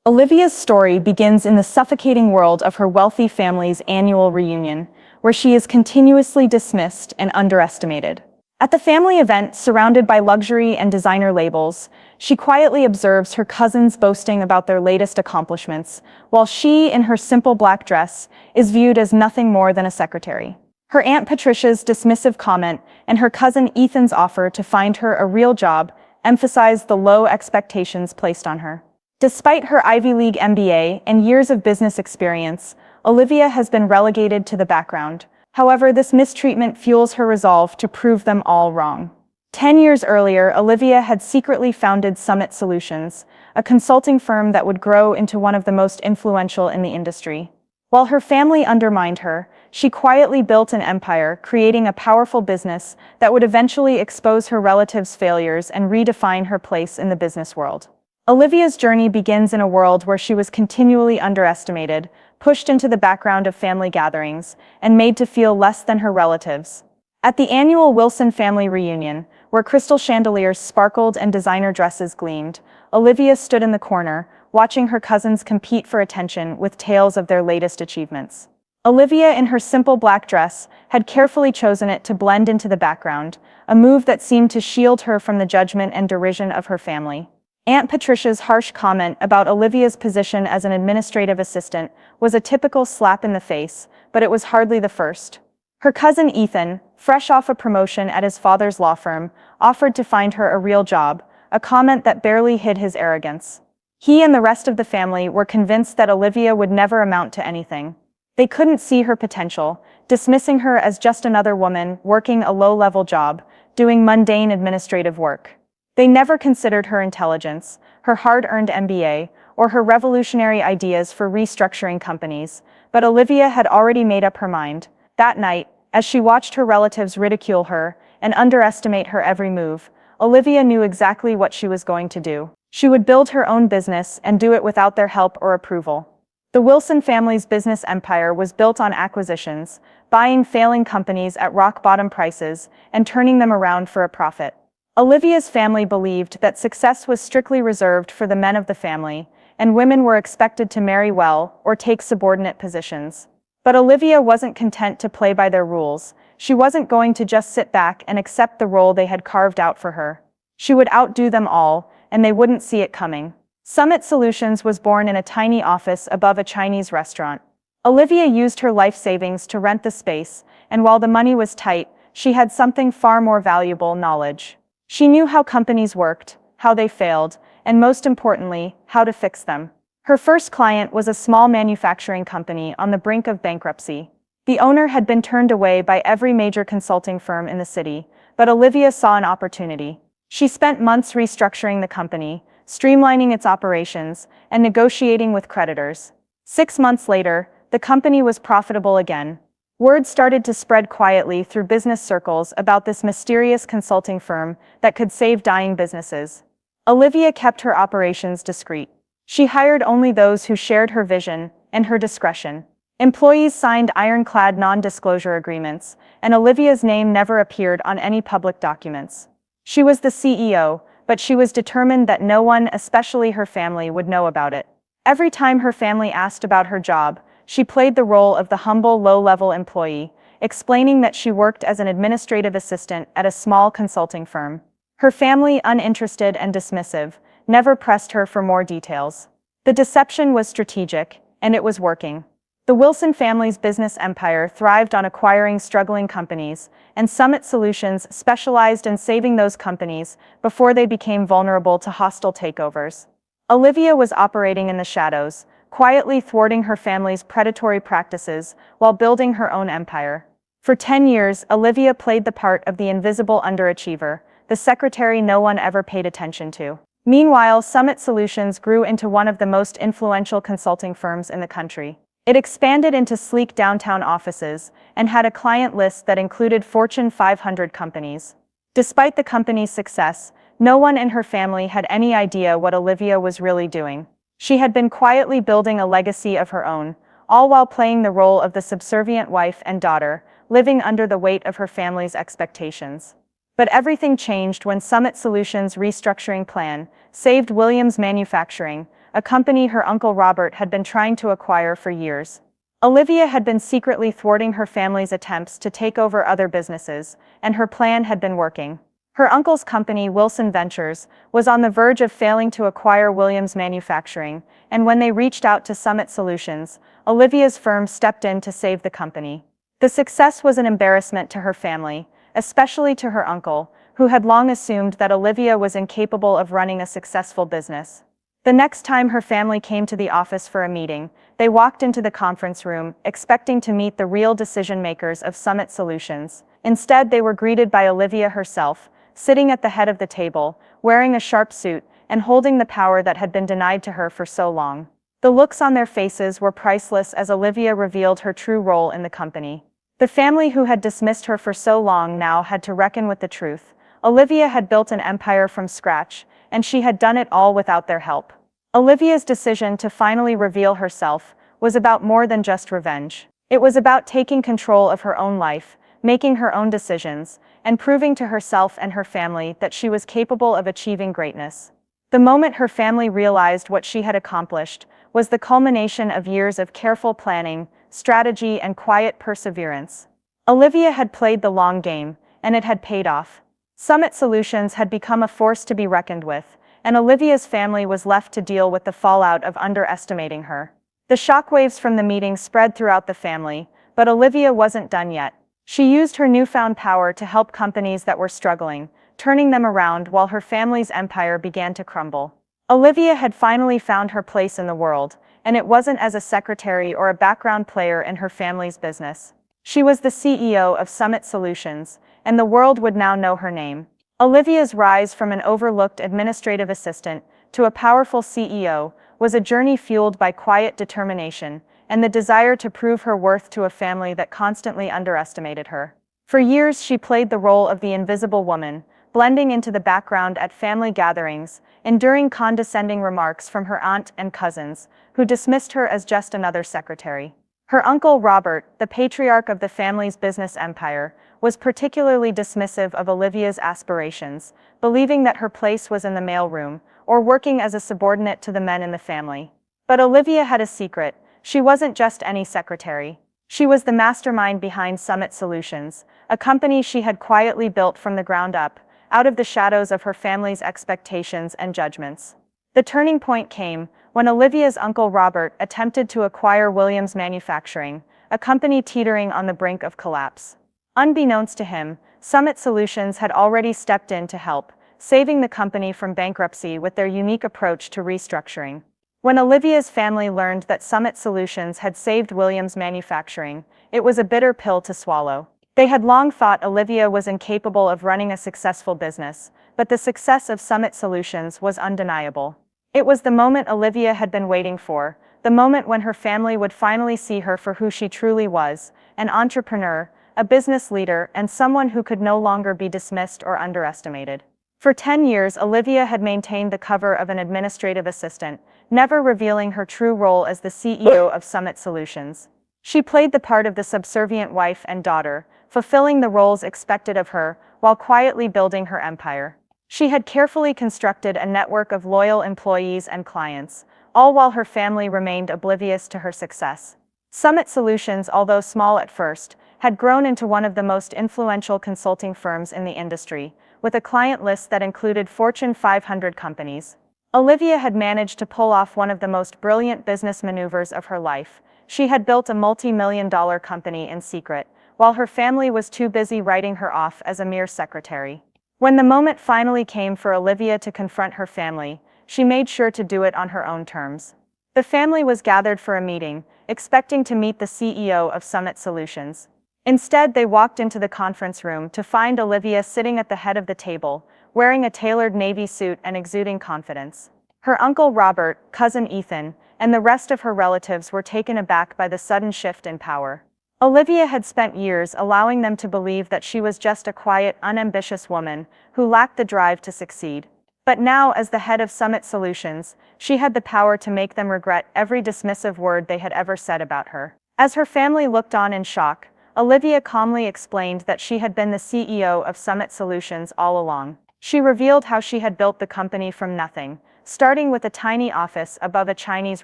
Olivia's story begins in the suffocating world of her wealthy family's annual reunion, where she is continuously dismissed and underestimated. At the family event, surrounded by luxury and designer labels, she quietly observes her cousins boasting about their latest accomplishments, while she, in her simple black dress, is viewed as nothing more than a secretary. Her Aunt Patricia's dismissive comment and her cousin Ethan's offer to find her a real job emphasize the low expectations placed on her. Despite her Ivy League MBA and years of business experience, Olivia has been relegated to the background. However, this mistreatment fuels her resolve to prove them all wrong. 10 years earlier, Olivia had secretly founded Summit Solutions, a consulting firm that would grow into one of the most influential in the industry. While her family undermined her, she quietly built an empire, creating a powerful business that would eventually expose her relatives' failures and redefine her place in the business world. Olivia's journey begins in a world where she was continually underestimated, pushed into the background of family gatherings, and made to feel less than her relatives. At the annual Wilson family reunion, where crystal chandeliers sparkled and designer dresses gleamed, Olivia stood in the corner, watching her cousins compete for attention with tales of their latest achievements. Olivia, in her simple black dress, had carefully chosen it to blend into the background, a move that seemed to shield her from the judgment and derision of her family. Aunt Patricia's harsh comment about Olivia's position as an administrative assistant was a typical slap in the face, but it was hardly the first. Her cousin Ethan, fresh off a promotion at his father's law firm, offered to find her a real job, a comment that barely hid his arrogance. He and the rest of the family were convinced that Olivia would never amount to anything. They couldn't see her potential, dismissing her as just another woman working a low-level job, doing mundane administrative work. They never considered her intelligence, her hard-earned MBA, or her revolutionary ideas for restructuring companies, but Olivia had already made up her mind. That night, as she watched her relatives ridicule her and underestimate her every move, Olivia knew exactly what she was going to do. She would build her own business and do it without their help or approval. The Wilson family's business empire was built on acquisitions, buying failing companies at rock-bottom prices and turning them around for a profit. Olivia's family believed that success was strictly reserved for the men of the family, and women were expected to marry well or take subordinate positions. But Olivia wasn't content to play by their rules. She wasn't going to just sit back and accept the role they had carved out for her. She would outdo them all, and they wouldn't see it coming. Summit Solutions was born in a tiny office above a Chinese restaurant. Olivia used her life savings to rent the space, and while the money was tight, she had something far more valuable: knowledge. She knew how companies worked, how they failed, and most importantly, how to fix them. Her first client was a small manufacturing company on the brink of bankruptcy. The owner had been turned away by every major consulting firm in the city, but Olivia saw an opportunity. She spent months restructuring the company, streamlining its operations, and negotiating with creditors. 6 months later, the company was profitable again. Word started to spread quietly through business circles about this mysterious consulting firm that could save dying businesses. Olivia kept her operations discreet. She hired only those who shared her vision and her discretion. Employees signed ironclad non-disclosure agreements, and Olivia's name never appeared on any public documents. She was the CEO, but she was determined that no one, especially her family, would know about it. Every time her family asked about her job, she played the role of the humble, low-level employee, explaining that she worked as an administrative assistant at a small consulting firm. Her family, uninterested and dismissive, never pressed her for more details. The deception was strategic, and it was working. The Wilson family's business empire thrived on acquiring struggling companies, and Summit Solutions specialized in saving those companies before they became vulnerable to hostile takeovers. Olivia was operating in the shadows, quietly thwarting her family's predatory practices while building her own empire. For 10 years, Olivia played the part of the invisible underachiever, the secretary no one ever paid attention to. Meanwhile, Summit Solutions grew into one of the most influential consulting firms in the country. It expanded into sleek downtown offices and had a client list that included Fortune 500 companies. Despite the company's success, no one in her family had any idea what Olivia was really doing. She had been quietly building a legacy of her own, all while playing the role of the subservient wife and daughter, living under the weight of her family's expectations. But everything changed when Summit Solutions' restructuring plan saved Williams Manufacturing, a company her uncle Robert had been trying to acquire for years. Olivia had been secretly thwarting her family's attempts to take over other businesses, and her plan had been working. Her uncle's company, Wilson Ventures, was on the verge of failing to acquire Williams Manufacturing, and when they reached out to Summit Solutions, Olivia's firm stepped in to save the company. The success was an embarrassment to her family, especially to her uncle, who had long assumed that Olivia was incapable of running a successful business. The next time her family came to the office for a meeting, they walked into the conference room, expecting to meet the real decision-makers of Summit Solutions. Instead, they were greeted by Olivia herself, sitting at the head of the table, wearing a sharp suit, and holding the power that had been denied to her for so long. The looks on their faces were priceless as Olivia revealed her true role in the company. The family who had dismissed her for so long now had to reckon with the truth. Olivia had built an empire from scratch, and she had done it all without their help. Olivia's decision to finally reveal herself was about more than just revenge. It was about taking control of her own life, making her own decisions, and proving to herself and her family that she was capable of achieving greatness. The moment her family realized what she had accomplished was the culmination of years of careful planning, strategy, and quiet perseverance. Olivia had played the long game, and it had paid off. Summit Solutions had become a force to be reckoned with, and Olivia's family was left to deal with the fallout of underestimating her. The shockwaves from the meeting spread throughout the family, but Olivia wasn't done yet. She used her newfound power to help companies that were struggling, turning them around while her family's empire began to crumble. Olivia had finally found her place in the world, and it wasn't as a secretary or a background player in her family's business. She was the CEO of Summit Solutions, and the world would now know her name. Olivia's rise from an overlooked administrative assistant to a powerful CEO was a journey fueled by quiet determination and the desire to prove her worth to a family that constantly underestimated her. For years, she played the role of the invisible woman, blending into the background at family gatherings, enduring condescending remarks from her aunt and cousins, who dismissed her as just another secretary. Her uncle Robert, the patriarch of the family's business empire, was particularly dismissive of Olivia's aspirations, believing that her place was in the mailroom, or working as a subordinate to the men in the family. But Olivia had a secret. She wasn't just any secretary. She was the mastermind behind Summit Solutions, a company she had quietly built from the ground up, out of the shadows of her family's expectations and judgments. The turning point came when Olivia's uncle Robert attempted to acquire Williams Manufacturing, a company teetering on the brink of collapse. Unbeknownst to him, Summit Solutions had already stepped in to help, saving the company from bankruptcy with their unique approach to restructuring. When Olivia's family learned that Summit Solutions had saved Williams Manufacturing, it was a bitter pill to swallow. They had long thought Olivia was incapable of running a successful business, but the success of Summit Solutions was undeniable. It was the moment Olivia had been waiting for, the moment when her family would finally see her for who she truly was, an entrepreneur, a business leader, and someone who could no longer be dismissed or underestimated. For 10 years, Olivia had maintained the cover of an administrative assistant, never revealing her true role as the CEO of Summit Solutions. She played the part of the subservient wife and daughter, fulfilling the roles expected of her while quietly building her empire. She had carefully constructed a network of loyal employees and clients, all while her family remained oblivious to her success. Summit Solutions, although small at first, had grown into one of the most influential consulting firms in the industry, with a client list that included Fortune 500 companies. Olivia had managed to pull off one of the most brilliant business maneuvers of her life. She had built a multi-million-dollar company in secret, while her family was too busy writing her off as a mere secretary. When the moment finally came for Olivia to confront her family, she made sure to do it on her own terms. The family was gathered for a meeting, expecting to meet the CEO of Summit Solutions. Instead, they walked into the conference room to find Olivia sitting at the head of the table, wearing a tailored navy suit and exuding confidence. Her uncle Robert, cousin Ethan, and the rest of her relatives were taken aback by the sudden shift in power. Olivia had spent years allowing them to believe that she was just a quiet, unambitious woman who lacked the drive to succeed. But now, as the head of Summit Solutions, she had the power to make them regret every dismissive word they had ever said about her. As her family looked on in shock, Olivia calmly explained that she had been the CEO of Summit Solutions all along. She revealed how she had built the company from nothing, starting with a tiny office above a Chinese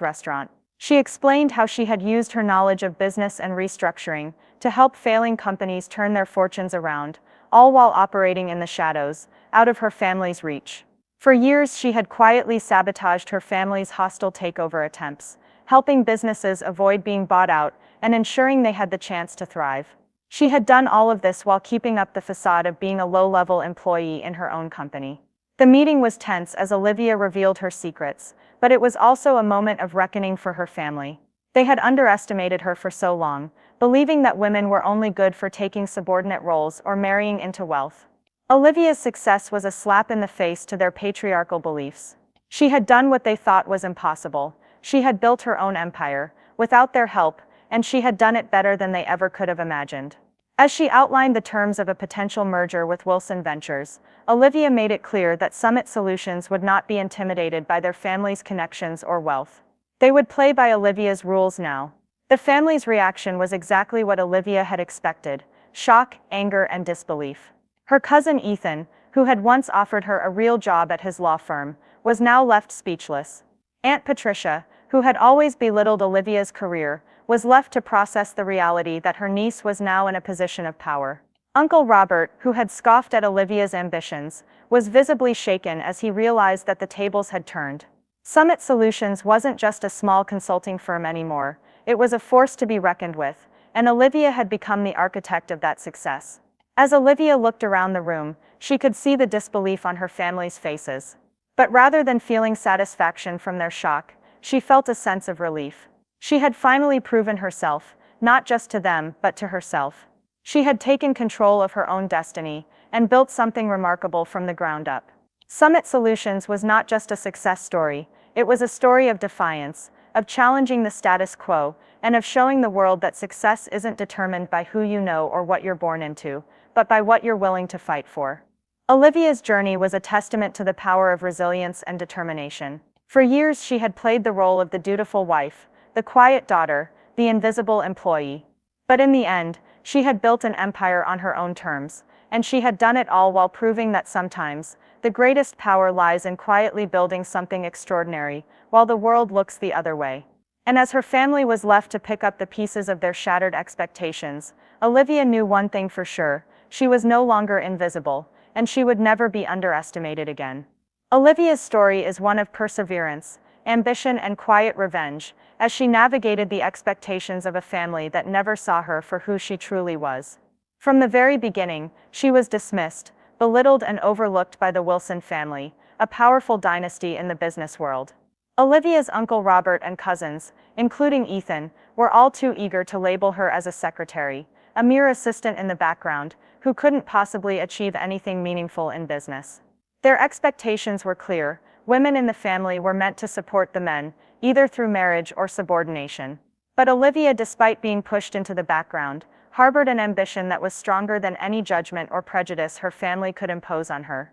restaurant. She explained how she had used her knowledge of business and restructuring to help failing companies turn their fortunes around, all while operating in the shadows, out of her family's reach. For years, she had quietly sabotaged her family's hostile takeover attempts, helping businesses avoid being bought out and ensuring they had the chance to thrive. She had done all of this while keeping up the facade of being a low-level employee in her own company. The meeting was tense as Olivia revealed her secrets, but it was also a moment of reckoning for her family. They had underestimated her for so long, believing that women were only good for taking subordinate roles or marrying into wealth. Olivia's success was a slap in the face to their patriarchal beliefs. She had done what they thought was impossible. She had built her own empire, without their help, and she had done it better than they ever could have imagined. As she outlined the terms of a potential merger with Wilson Ventures, Olivia made it clear that Summit Solutions would not be intimidated by their family's connections or wealth. They would play by Olivia's rules now. The family's reaction was exactly what Olivia had expected: shock, anger, and disbelief. Her cousin Ethan, who had once offered her a real job at his law firm, was now left speechless. Aunt Patricia, who had always belittled Olivia's career, was left to process the reality that her niece was now in a position of power. Uncle Robert, who had scoffed at Olivia's ambitions, was visibly shaken as he realized that the tables had turned. Summit Solutions wasn't just a small consulting firm anymore, it was a force to be reckoned with, and Olivia had become the architect of that success. As Olivia looked around the room, she could see the disbelief on her family's faces. But rather than feeling satisfaction from their shock, she felt a sense of relief. She had finally proven herself, not just to them, but to herself. She had taken control of her own destiny and built something remarkable from the ground up. Summit Solutions was not just a success story, it was a story of defiance, of challenging the status quo, and of showing the world that success isn't determined by who you know or what you're born into, but by what you're willing to fight for. Olivia's journey was a testament to the power of resilience and determination. For years she had played the role of the dutiful wife, the quiet daughter, the invisible employee. But in the end, she had built an empire on her own terms, and she had done it all while proving that sometimes, the greatest power lies in quietly building something extraordinary, while the world looks the other way. And as her family was left to pick up the pieces of their shattered expectations, Olivia knew one thing for sure: she was no longer invisible, and she would never be underestimated again. Olivia's story is one of perseverance, ambition, and quiet revenge, as she navigated the expectations of a family that never saw her for who she truly was. From the very beginning, she was dismissed, belittled, and overlooked by the Wilson family, a powerful dynasty in the business world. Olivia's Uncle Robert and cousins, including Ethan, were all too eager to label her as a secretary, a mere assistant in the background, who couldn't possibly achieve anything meaningful in business. Their expectations were clear: women in the family were meant to support the men, either through marriage or subordination. But Olivia, despite being pushed into the background, harbored an ambition that was stronger than any judgment or prejudice her family could impose on her.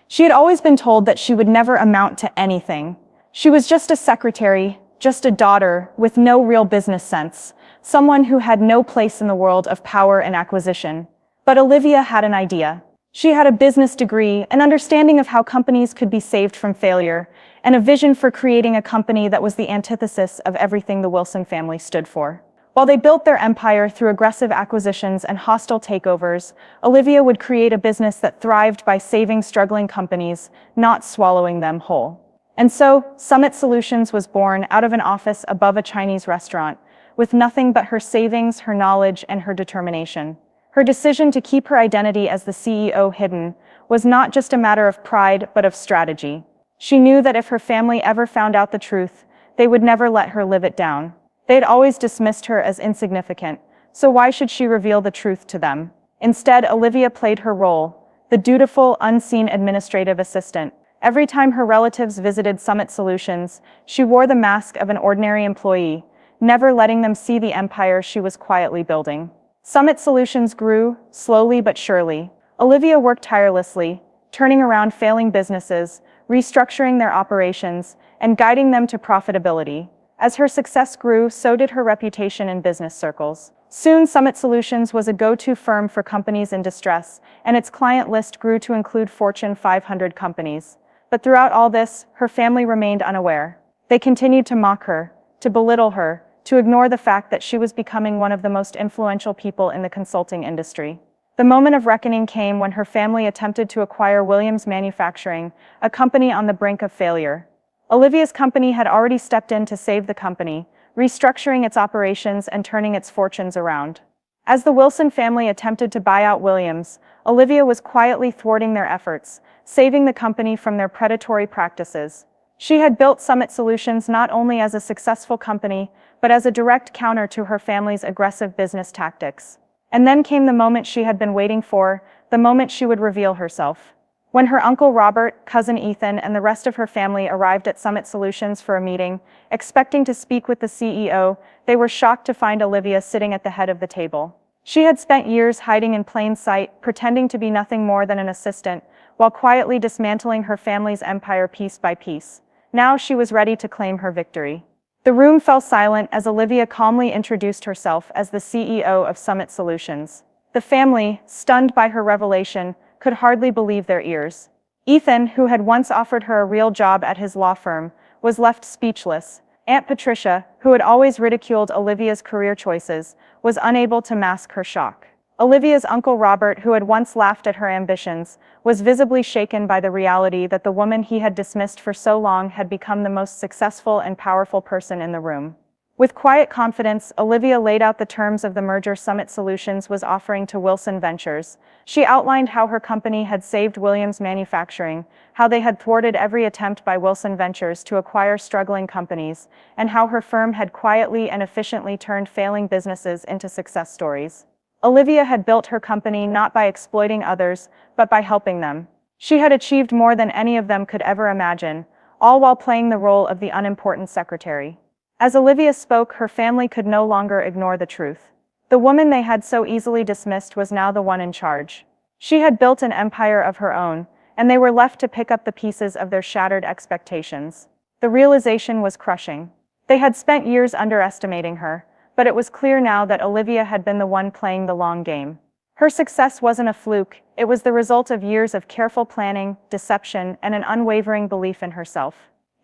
She had always been told that she would never amount to anything. She was just a secretary, just a daughter, with no real business sense, someone who had no place in the world of power and acquisition. But Olivia had an idea. She had a business degree, an understanding of how companies could be saved from failure, and a vision for creating a company that was the antithesis of everything the Wilson family stood for. While they built their empire through aggressive acquisitions and hostile takeovers, Olivia would create a business that thrived by saving struggling companies, not swallowing them whole. And so, Summit Solutions was born out of an office above a Chinese restaurant, with nothing but her savings, her knowledge, and her determination. Her decision to keep her identity as the CEO hidden was not just a matter of pride, but of strategy. She knew that if her family ever found out the truth, they would never let her live it down. They had always dismissed her as insignificant, so why should she reveal the truth to them? Instead, Olivia played her role, the dutiful, unseen administrative assistant. Every time her relatives visited Summit Solutions, she wore the mask of an ordinary employee, never letting them see the empire she was quietly building. Summit Solutions grew, slowly but surely. Olivia worked tirelessly, turning around failing businesses, restructuring their operations, and guiding them to profitability. As her success grew, so did her reputation in business circles. Soon, Summit Solutions was a go-to firm for companies in distress, and its client list grew to include Fortune 500 companies. But throughout all this, her family remained unaware. They continued to mock her, to belittle her, to ignore the fact that she was becoming one of the most influential people in the consulting industry. The moment of reckoning came when her family attempted to acquire Williams Manufacturing, a company on the brink of failure. Olivia's company had already stepped in to save the company, restructuring its operations and turning its fortunes around. As the Wilson family attempted to buy out Williams, Olivia was quietly thwarting their efforts, saving the company from their predatory practices. She had built Summit Solutions not only as a successful company, but as a direct counter to her family's aggressive business tactics. And then came the moment she had been waiting for, the moment she would reveal herself. When her uncle Robert, cousin Ethan, and the rest of her family arrived at Summit Solutions for a meeting, expecting to speak with the CEO, they were shocked to find Olivia sitting at the head of the table. She had spent years hiding in plain sight, pretending to be nothing more than an assistant, while quietly dismantling her family's empire piece by piece. Now she was ready to claim her victory. The room fell silent as Olivia calmly introduced herself as the CEO of Summit Solutions. The family, stunned by her revelation, could hardly believe their ears. Ethan, who had once offered her a real job at his law firm, was left speechless. Aunt Patricia, who had always ridiculed Olivia's career choices, was unable to mask her shock. Olivia's uncle Robert, who had once laughed at her ambitions, was visibly shaken by the reality that the woman he had dismissed for so long had become the most successful and powerful person in the room. With quiet confidence, Olivia laid out the terms of the merger Summit Solutions was offering to Wilson Ventures. She outlined how her company had saved Williams Manufacturing, how they had thwarted every attempt by Wilson Ventures to acquire struggling companies, and how her firm had quietly and efficiently turned failing businesses into success stories. Olivia had built her company not by exploiting others, but by helping them. She had achieved more than any of them could ever imagine, all while playing the role of the unimportant secretary. As Olivia spoke, her family could no longer ignore the truth. The woman they had so easily dismissed was now the one in charge. She had built an empire of her own, and they were left to pick up the pieces of their shattered expectations. The realization was crushing. They had spent years underestimating her, but it was clear now that Olivia had been the one playing the long game. Her success wasn't a fluke, it was the result of years of careful planning, deception, and an unwavering belief in herself.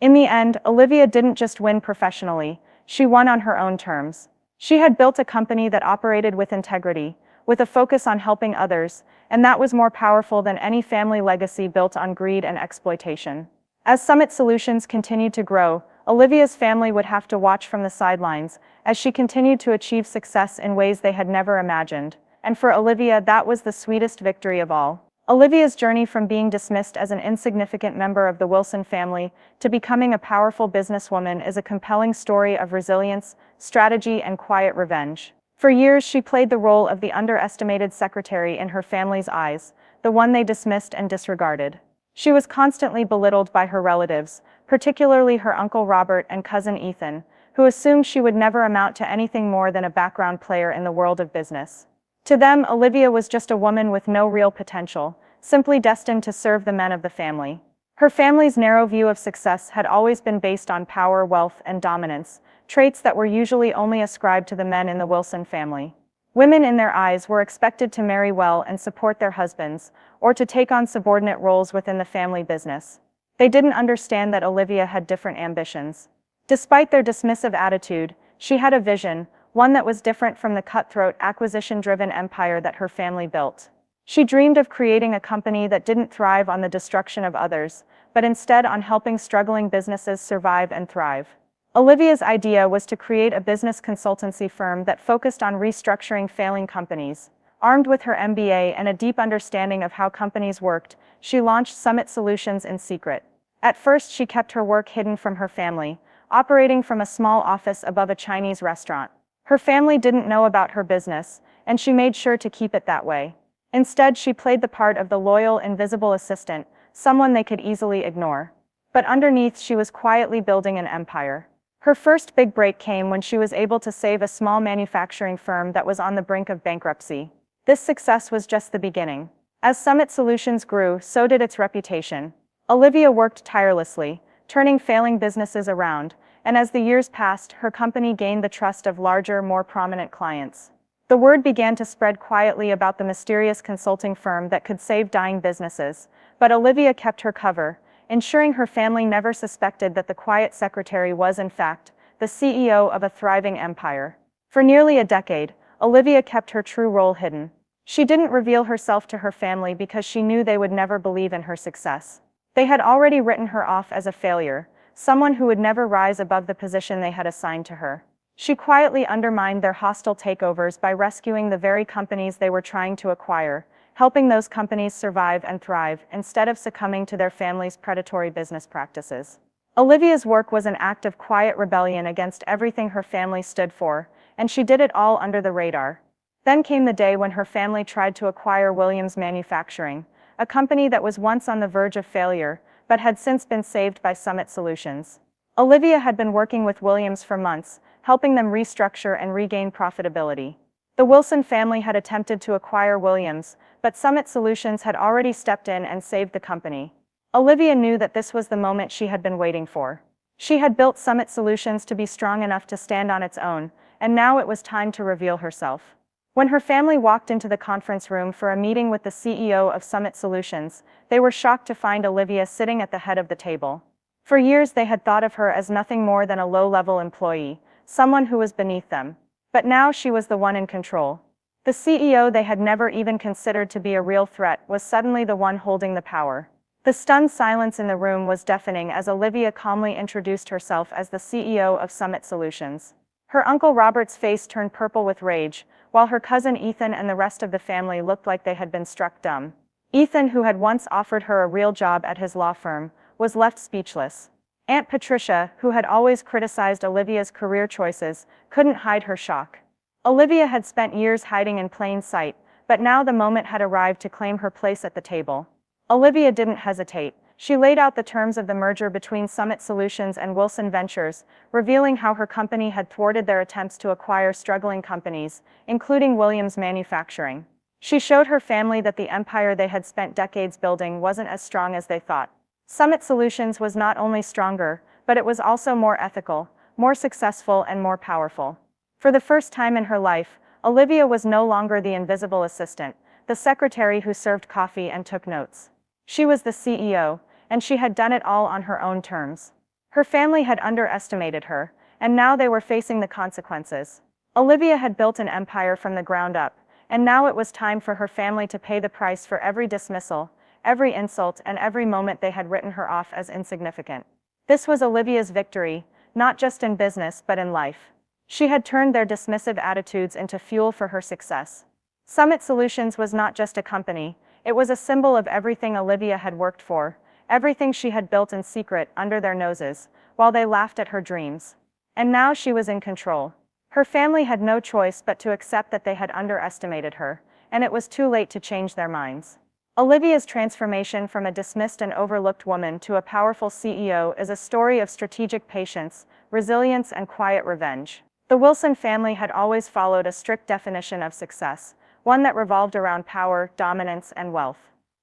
In the end, Olivia didn't just win professionally, she won on her own terms. She had built a company that operated with integrity, with a focus on helping others, and that was more powerful than any family legacy built on greed and exploitation. As Summit Solutions continued to grow, Olivia's family would have to watch from the sidelines, as she continued to achieve success in ways they had never imagined. And for Olivia, that was the sweetest victory of all. Olivia's journey from being dismissed as an insignificant member of the Wilson family to becoming a powerful businesswoman is a compelling story of resilience, strategy, and quiet revenge. For years, she played the role of the underestimated secretary in her family's eyes, the one they dismissed and disregarded. She was constantly belittled by her relatives, particularly her uncle Robert and cousin Ethan, who assumed she would never amount to anything more than a background player in the world of business. To them, Olivia was just a woman with no real potential, simply destined to serve the men of the family. Her family's narrow view of success had always been based on power, wealth, and dominance, traits that were usually only ascribed to the men in the Wilson family. Women in their eyes were expected to marry well and support their husbands, or to take on subordinate roles within the family business. They didn't understand that Olivia had different ambitions. Despite their dismissive attitude, she had a vision, one that was different from the cutthroat, acquisition-driven empire that her family built. She dreamed of creating a company that didn't thrive on the destruction of others, but instead on helping struggling businesses survive and thrive. Olivia's idea was to create a business consultancy firm that focused on restructuring failing companies. Armed with her MBA and a deep understanding of how companies worked, she launched Summit Solutions in secret. At first, she kept her work hidden from her family, operating from a small office above a Chinese restaurant. Her family didn't know about her business, and she made sure to keep it that way. Instead, she played the part of the loyal, invisible assistant, someone they could easily ignore. But underneath, she was quietly building an empire. Her first big break came when she was able to save a small manufacturing firm that was on the brink of bankruptcy. This success was just the beginning. As Summit Solutions grew, so did its reputation. Olivia worked tirelessly, turning failing businesses around, and as the years passed, her company gained the trust of larger, more prominent clients. The word began to spread quietly about the mysterious consulting firm that could save dying businesses, but Olivia kept her cover, ensuring her family never suspected that the quiet secretary was, in fact, the CEO of a thriving empire. For nearly a decade, Olivia kept her true role hidden. She didn't reveal herself to her family because she knew they would never believe in her success. They had already written her off as a failure, someone who would never rise above the position they had assigned to her. She quietly undermined their hostile takeovers by rescuing the very companies they were trying to acquire, helping those companies survive and thrive instead of succumbing to their family's predatory business practices. Olivia's work was an act of quiet rebellion against everything her family stood for, and she did it all under the radar. Then came the day when her family tried to acquire Williams Manufacturing, a company that was once on the verge of failure, but had since been saved by Summit Solutions. Olivia had been working with Williams for months, helping them restructure and regain profitability. The Wilson family had attempted to acquire Williams, but Summit Solutions had already stepped in and saved the company. Olivia knew that this was the moment she had been waiting for. She had built Summit Solutions to be strong enough to stand on its own, and now it was time to reveal herself. When her family walked into the conference room for a meeting with the CEO of Summit Solutions, they were shocked to find Olivia sitting at the head of the table. For years they had thought of her as nothing more than a low-level employee, someone who was beneath them. But now she was the one in control. The CEO they had never even considered to be a real threat was suddenly the one holding the power. The stunned silence in the room was deafening as Olivia calmly introduced herself as the CEO of Summit Solutions. Her uncle Robert's face turned purple with rage, while her cousin Ethan and the rest of the family looked like they had been struck dumb. Ethan, who had once offered her a real job at his law firm, was left speechless. Aunt Patricia, who had always criticized Olivia's career choices, couldn't hide her shock. Olivia had spent years hiding in plain sight, but now the moment had arrived to claim her place at the table. Olivia didn't hesitate. She laid out the terms of the merger between Summit Solutions and Wilson Ventures, revealing how her company had thwarted their attempts to acquire struggling companies, including Williams Manufacturing. She showed her family that the empire they had spent decades building wasn't as strong as they thought. Summit Solutions was not only stronger, but it was also more ethical, more successful, and more powerful. For the first time in her life, Olivia was no longer the invisible assistant, the secretary who served coffee and took notes. She was the CEO, and she had done it all on her own terms. Her family had underestimated her, and now they were facing the consequences. Olivia had built an empire from the ground up, and now it was time for her family to pay the price for every dismissal, every insult, and every moment they had written her off as insignificant. This was Olivia's victory, not just in business but in life. She had turned their dismissive attitudes into fuel for her success. Summit Solutions was not just a company, it was a symbol of everything Olivia had worked for, everything she had built in secret under their noses, while they laughed at her dreams. And now she was in control. Her family had no choice but to accept that they had underestimated her, and it was too late to change their minds. Olivia's transformation from a dismissed and overlooked woman to a powerful CEO is a story of strategic patience, resilience, and quiet revenge. The Wilson family had always followed a strict definition of success, one that revolved around power, dominance, and wealth.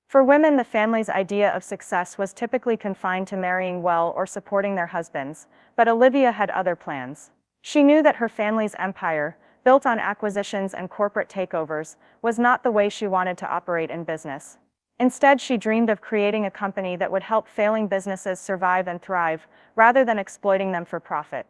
For women, the family's idea of success was typically confined to marrying well or supporting their husbands, but Olivia had other plans. She knew that her family's empire, built on acquisitions and corporate takeovers, was not the way she wanted to operate in business. Instead, she dreamed of creating a company that would help failing businesses survive and thrive, rather than exploiting them for profit.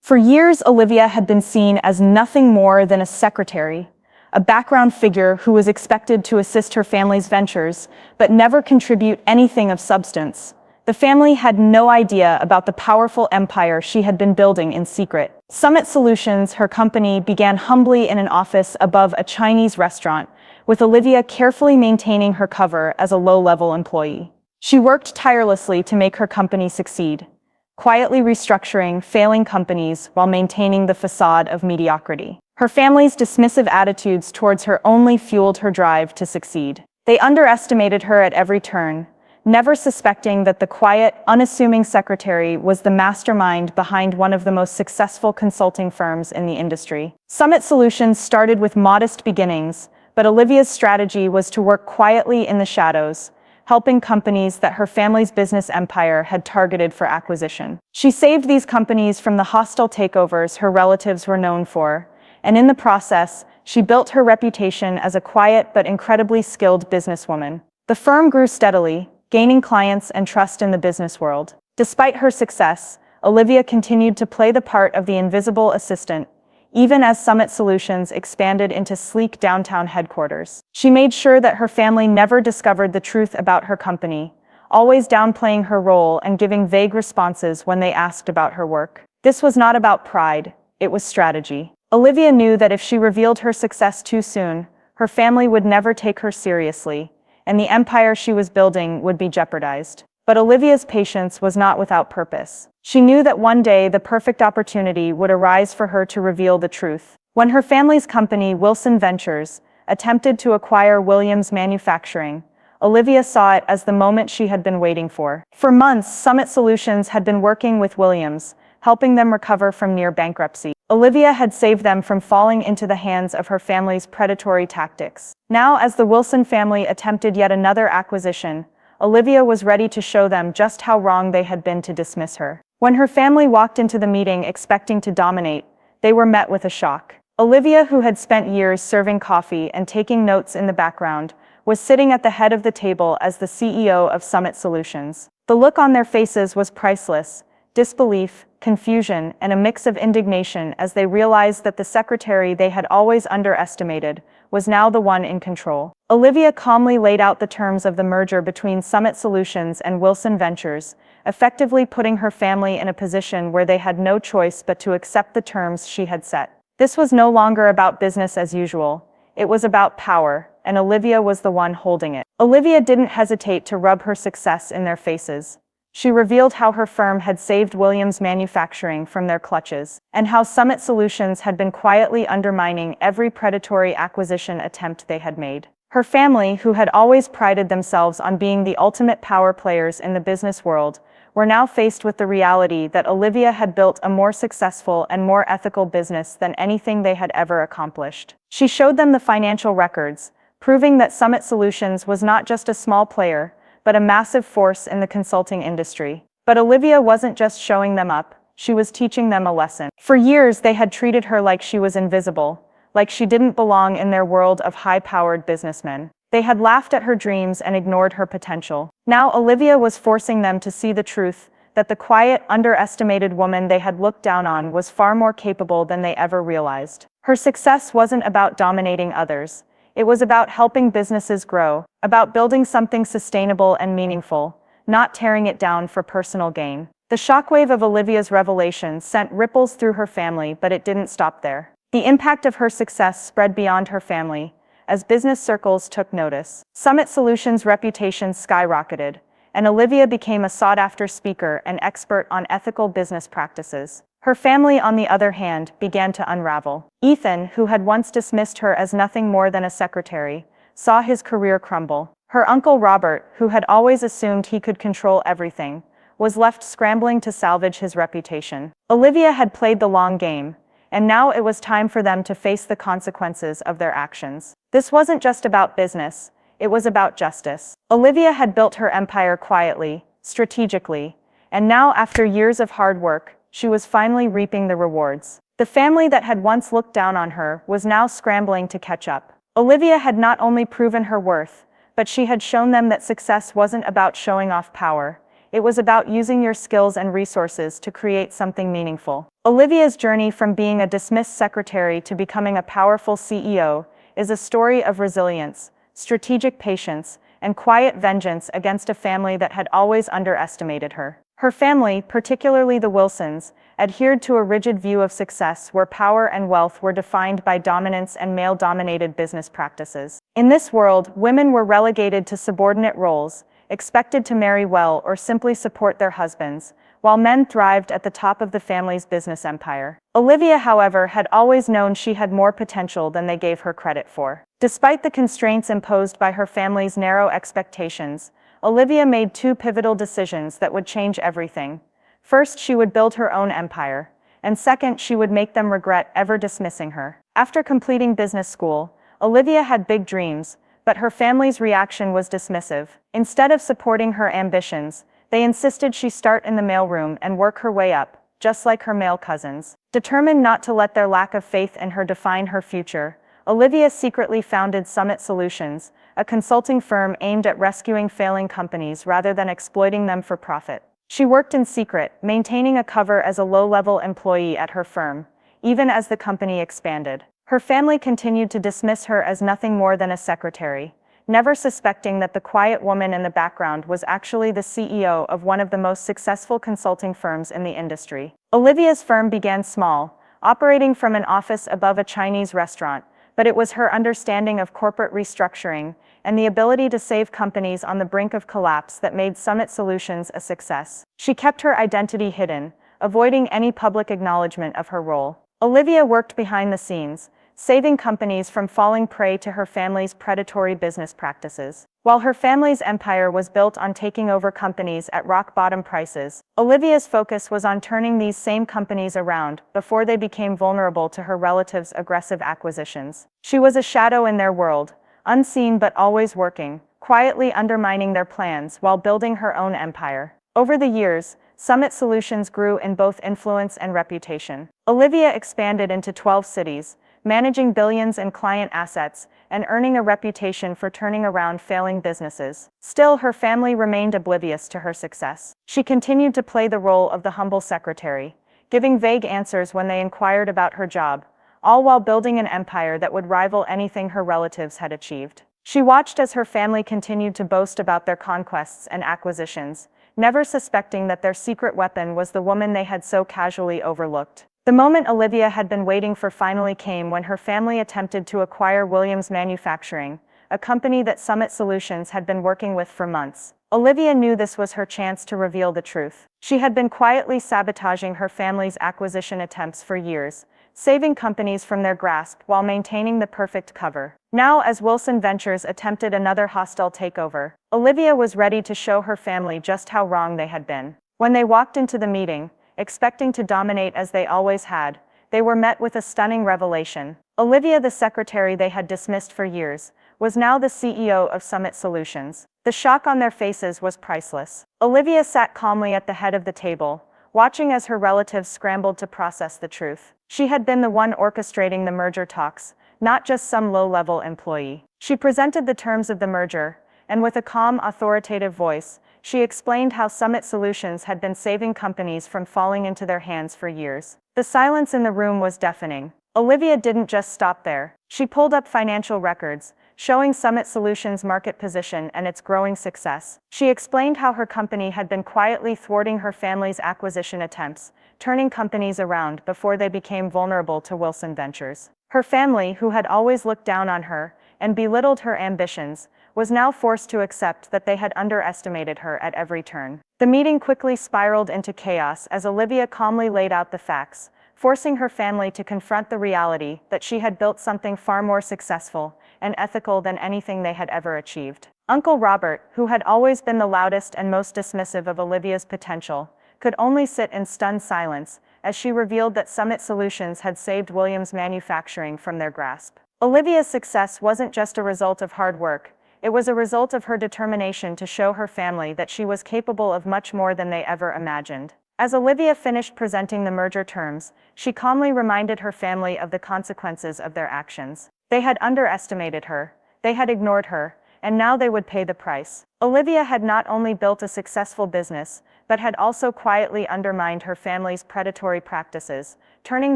For years, Olivia had been seen as nothing more than a secretary, a background figure who was expected to assist her family's ventures, but never contribute anything of substance. The family had no idea about the powerful empire she had been building in secret. Summit Solutions, her company, began humbly in an office above a Chinese restaurant, with Olivia carefully maintaining her cover as a low-level employee. She worked tirelessly to make her company succeed, quietly restructuring failing companies while maintaining the facade of mediocrity. Her family's dismissive attitudes towards her only fueled her drive to succeed. They underestimated her at every turn, never suspecting that the quiet, unassuming secretary was the mastermind behind one of the most successful consulting firms in the industry. Summit Solutions started with modest beginnings, but Olivia's strategy was to work quietly in the shadows, helping companies that her family's business empire had targeted for acquisition. She saved these companies from the hostile takeovers her relatives were known for, and in the process, she built her reputation as a quiet but incredibly skilled businesswoman. The firm grew steadily, gaining clients and trust in the business world. Despite her success, Olivia continued to play the part of the invisible assistant, even as Summit Solutions expanded into sleek downtown headquarters. She made sure that her family never discovered the truth about her company, always downplaying her role and giving vague responses when they asked about her work. This was not about pride, it was strategy. Olivia knew that if she revealed her success too soon, her family would never take her seriously, and the empire she was building would be jeopardized. But Olivia's patience was not without purpose. She knew that one day the perfect opportunity would arise for her to reveal the truth. When her family's company, Wilson Ventures, attempted to acquire Williams Manufacturing, Olivia saw it as the moment she had been waiting for. For months, Summit Solutions had been working with Williams, helping them recover from near bankruptcy. Olivia had saved them from falling into the hands of her family's predatory tactics. Now, as the Wilson family attempted yet another acquisition, Olivia was ready to show them just how wrong they had been to dismiss her. When her family walked into the meeting expecting to dominate, they were met with a shock. Olivia, who had spent years serving coffee and taking notes in the background, was sitting at the head of the table as the CEO of Summit Solutions. The look on their faces was priceless: disbelief, confusion, and a mix of indignation as they realized that the secretary they had always underestimated was now the one in control. Olivia calmly laid out the terms of the merger between Summit Solutions and Wilson Ventures, effectively putting her family in a position where they had no choice but to accept the terms she had set. This was no longer about business as usual. It was about power, and Olivia was the one holding it. Olivia didn't hesitate to rub her success in their faces. She revealed how her firm had saved Williams Manufacturing from their clutches, and how Summit Solutions had been quietly undermining every predatory acquisition attempt they had made. Her family, who had always prided themselves on being the ultimate power players in the business world, were now faced with the reality that Olivia had built a more successful and more ethical business than anything they had ever accomplished. She showed them the financial records, proving that Summit Solutions was not just a small player, but a massive force in the consulting industry. But Olivia wasn't just showing them up, she was teaching them a lesson. For years, they had treated her like she was invisible, like she didn't belong in their world of high-powered businessmen. They had laughed at her dreams and ignored her potential. Now Olivia was forcing them to see the truth, that the quiet, underestimated woman they had looked down on was far more capable than they ever realized. Her success wasn't about dominating others. It was about helping businesses grow, about building something sustainable and meaningful, not tearing it down for personal gain. The shockwave of Olivia's revelations sent ripples through her family, but it didn't stop there. The impact of her success spread beyond her family, as business circles took notice. Summit Solutions' reputation skyrocketed, and Olivia became a sought-after speaker and expert on ethical business practices. Her family, on the other hand, began to unravel. Ethan, who had once dismissed her as nothing more than a secretary, saw his career crumble. Her uncle Robert, who had always assumed he could control everything, was left scrambling to salvage his reputation. Olivia had played the long game, and now it was time for them to face the consequences of their actions. This wasn't just about business, it was about justice. Olivia had built her empire quietly, strategically, and now, after years of hard work, she was finally reaping the rewards. The family that had once looked down on her was now scrambling to catch up. Olivia had not only proven her worth, but she had shown them that success wasn't about showing off power. It was about using your skills and resources to create something meaningful. Olivia's journey from being a dismissed secretary to becoming a powerful CEO is a story of resilience, strategic patience, and quiet vengeance against a family that had always underestimated her. Her family, particularly the Wilsons, adhered to a rigid view of success where power and wealth were defined by dominance and male-dominated business practices. In this world, women were relegated to subordinate roles, expected to marry well or simply support their husbands, while men thrived at the top of the family's business empire. Olivia, however, had always known she had more potential than they gave her credit for. Despite the constraints imposed by her family's narrow expectations, Olivia made two pivotal decisions that would change everything. First, she would build her own empire, and second, she would make them regret ever dismissing her. After completing business school, Olivia had big dreams, but her family's reaction was dismissive. Instead of supporting her ambitions, they insisted she start in the mailroom and work her way up, just like her male cousins. Determined not to let their lack of faith in her define her future, Olivia secretly founded Summit Solutions, a consulting firm aimed at rescuing failing companies rather than exploiting them for profit. She worked in secret, maintaining a cover as a low-level employee at her firm, even as the company expanded. Her family continued to dismiss her as nothing more than a secretary, never suspecting that the quiet woman in the background was actually the CEO of one of the most successful consulting firms in the industry. Olivia's firm began small, operating from an office above a Chinese restaurant, but it was her understanding of corporate restructuring and the ability to save companies on the brink of collapse that made Summit Solutions a success. She kept her identity hidden, avoiding any public acknowledgement of her role. Olivia worked behind the scenes, saving companies from falling prey to her family's predatory business practices. While her family's empire was built on taking over companies at rock-bottom prices, Olivia's focus was on turning these same companies around before they became vulnerable to her relatives' aggressive acquisitions. She was a shadow in their world, unseen but always working, quietly undermining their plans while building her own empire. Over the years, Summit Solutions grew in both influence and reputation. Olivia expanded into 12 cities, managing billions in client assets and earning a reputation for turning around failing businesses. Still, her family remained oblivious to her success. She continued to play the role of the humble secretary, giving vague answers when they inquired about her job, all while building an empire that would rival anything her relatives had achieved. She watched as her family continued to boast about their conquests and acquisitions, never suspecting that their secret weapon was the woman they had so casually overlooked. The moment Olivia had been waiting for finally came when her family attempted to acquire Williams Manufacturing, a company that Summit Solutions had been working with for months. Olivia knew this was her chance to reveal the truth. She had been quietly sabotaging her family's acquisition attempts for years, saving companies from their grasp while maintaining the perfect cover. Now, as Wilson Ventures attempted another hostile takeover, Olivia was ready to show her family just how wrong they had been. When they walked into the meeting, expecting to dominate as they always had, they were met with a stunning revelation. Olivia, the secretary they had dismissed for years, was now the CEO of Summit Solutions. The shock on their faces was priceless. Olivia sat calmly at the head of the table, watching as her relatives scrambled to process the truth. She had been the one orchestrating the merger talks, not just some low-level employee. She presented the terms of the merger, and with a calm, authoritative voice, she explained how Summit Solutions had been saving companies from falling into their hands for years. The silence in the room was deafening. Olivia didn't just stop there. She pulled up financial records, showing Summit Solutions' market position and its growing success. She explained how her company had been quietly thwarting her family's acquisition attempts, turning companies around before they became vulnerable to Wilson Ventures. Her family, who had always looked down on her and belittled her ambitions, was now forced to accept that they had underestimated her at every turn. The meeting quickly spiraled into chaos as Olivia calmly laid out the facts, forcing her family to confront the reality that she had built something far more successful and ethical than anything they had ever achieved. Uncle Robert, who had always been the loudest and most dismissive of Olivia's potential, could only sit in stunned silence as she revealed that Summit Solutions had saved Williams Manufacturing from their grasp. Olivia's success wasn't just a result of hard work. It was a result of her determination to show her family that she was capable of much more than they ever imagined. As Olivia finished presenting the merger terms, she calmly reminded her family of the consequences of their actions. They had underestimated her, they had ignored her, and now they would pay the price. Olivia had not only built a successful business, but had also quietly undermined her family's predatory practices, turning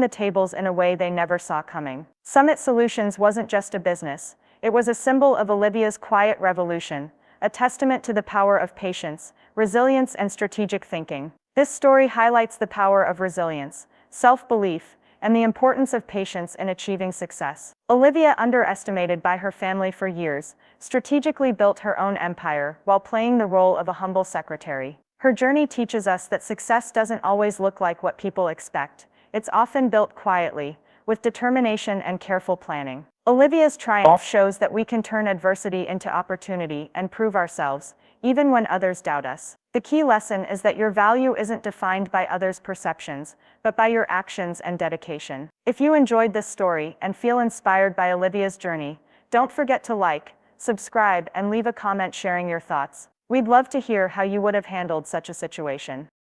the tables in a way they never saw coming. Summit Solutions wasn't just a business. It was a symbol of Olivia's quiet revolution, a testament to the power of patience, resilience, and strategic thinking. This story highlights the power of resilience, self-belief, and the importance of patience in achieving success. Olivia, underestimated by her family for years, strategically built her own empire while playing the role of a humble secretary. Her journey teaches us that success doesn't always look like what people expect. It's often built quietly, with determination and careful planning. Olivia's triumph shows that we can turn adversity into opportunity and prove ourselves, even when others doubt us. The key lesson is that your value isn't defined by others' perceptions, but by your actions and dedication. If you enjoyed this story and feel inspired by Olivia's journey, don't forget to like, subscribe, and leave a comment sharing your thoughts. We'd love to hear how you would have handled such a situation.